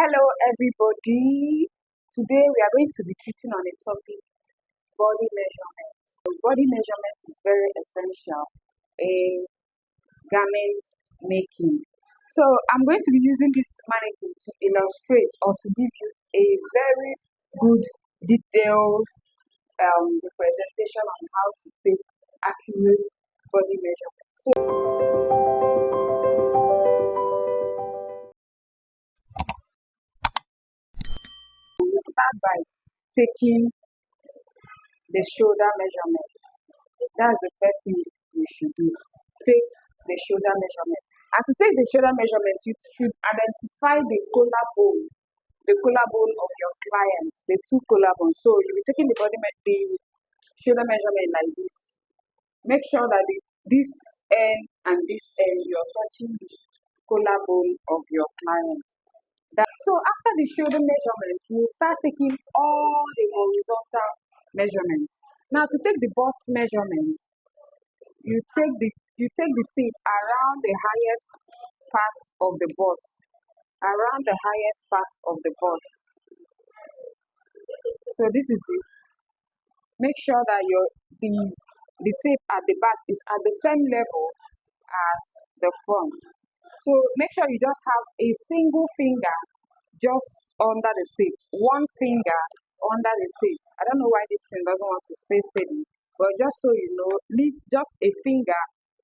Hello, everybody. Today we are going to be treating on a topic body measurement. So, body measurement is very essential in garment making. So, I'm going to be using this mannequin to illustrate or to give you a very good, detailed representation on how to take accurate body measurement. So, we start by taking the shoulder measurement. That's the first thing you should do. Take the shoulder measurement. And to take the shoulder measurement, you should identify the collarbone of your client, the two collarbones. So you'll be taking the shoulder measurement like this. Make sure that this end and this end, you're touching the collarbone of your client. So after the shoulder measurement, you start taking all the horizontal measurements. Now to take the bust measurement, you take the tape around the highest parts of the bust, around the highest part of the bust. So this is it. Make sure that the tape at the back is at the same level as the front. So make sure you just have a single finger just under the tape, one finger under the tape. I don't know why this thing doesn't want to stay steady, but just so you know, leave just a finger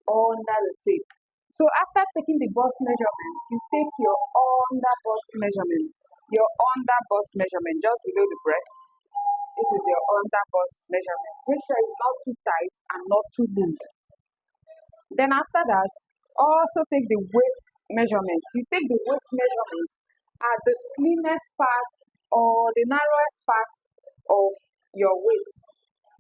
under the tape. So after taking the bust measurement, you take your under bust measurement, just below the breast. This is your under bust measurement. Make sure it's not too tight and not too loose. Then after that, also take the waist measurement. You take the waist measurement at the slimmest part or the narrowest part of your waist,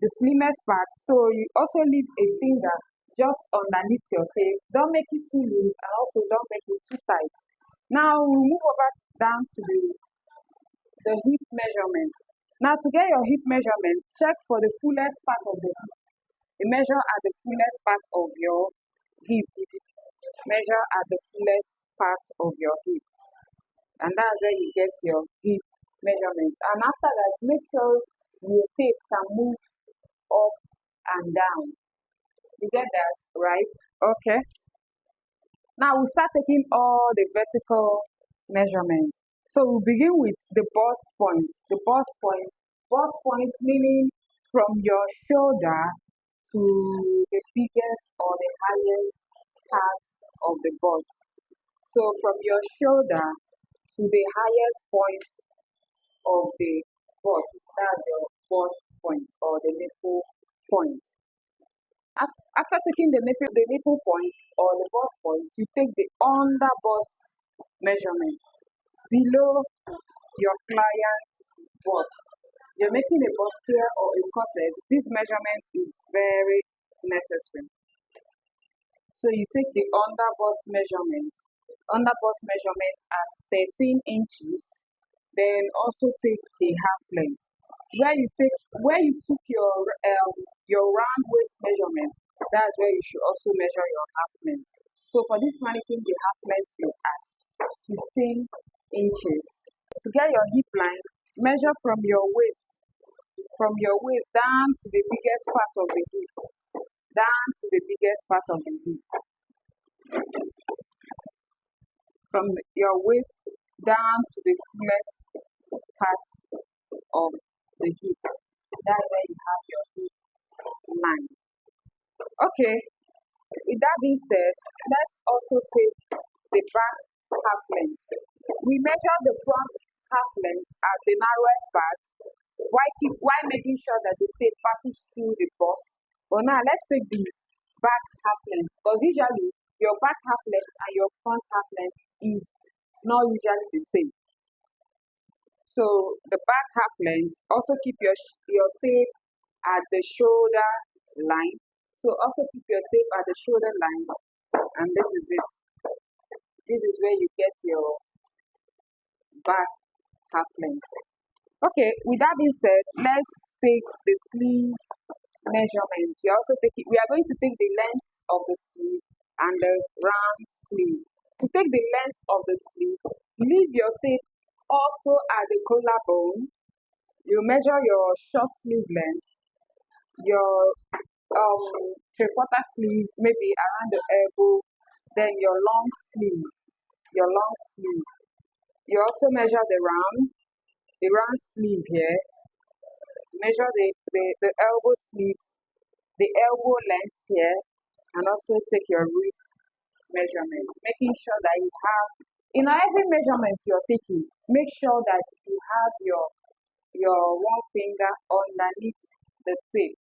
the slimmest part. So you also leave a finger just underneath your tape. Don't make it too loose and also don't make it too tight. Now we move over down to the hip measurement. Now to get your hip measurement, check for the fullest part of the hip. You measure at the fullest part of your hip. Measure at the fullest part of your hip. And that's where you get your hip measurement. And after that, make sure your tape can move up and down. You get that, right? Okay. Now we start taking all the vertical measurements. So we begin with the bust point. The bust point meaning from your shoulder to the biggest or the highest part of the bust. So from your shoulder to the highest point of the bust, that's your bust point or the nipple point. After taking the nipple point or the bust point, you take the under bust measurement below your client's bust. You're making a bustier or a corset. This measurement is very necessary. So you take the under bust measurement at 13 inches, then also take the half length. Where you took your round waist measurement, that's where you should also measure your half length. So for this mannequin, the half length is at 16 inches. To get your hip line, measure from your waist down to the biggest part of the hip, from your waist down to the fullest part of the hip. That's where you have your hip line. Okay, with that being said, let's also take the back half length. We measure the front half length at the narrowest part while making sure that the tape passes through the bust. But now let's take the back half length, because usually your back half length and your front half length is not usually the same. So the back half length, also keep your tape at the shoulder line. So also keep your tape at the shoulder line, and this is it. This is where you get your back half length. Okay, with that being said, let's take the sleeve measurement. We are going to take the length of the sleeve and the round sleeve. To take the length of the sleeve, leave your tape Also at the collarbone, you measure your short sleeve length, your three-quarter sleeve, maybe around the elbow, then your long sleeve. You also measure the round sleeve here, measure the elbow sleeves, the elbow length here, and also take your wrist measurement, making sure that you have, every measurement you're taking, make sure that you have your one finger underneath the tape.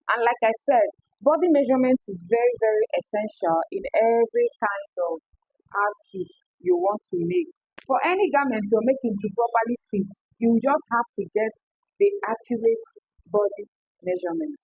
And like I said, body measurement is very, very essential in every kind of outfit you want to make. For any garment you're making to properly fit, you just have to get the accurate body measurement.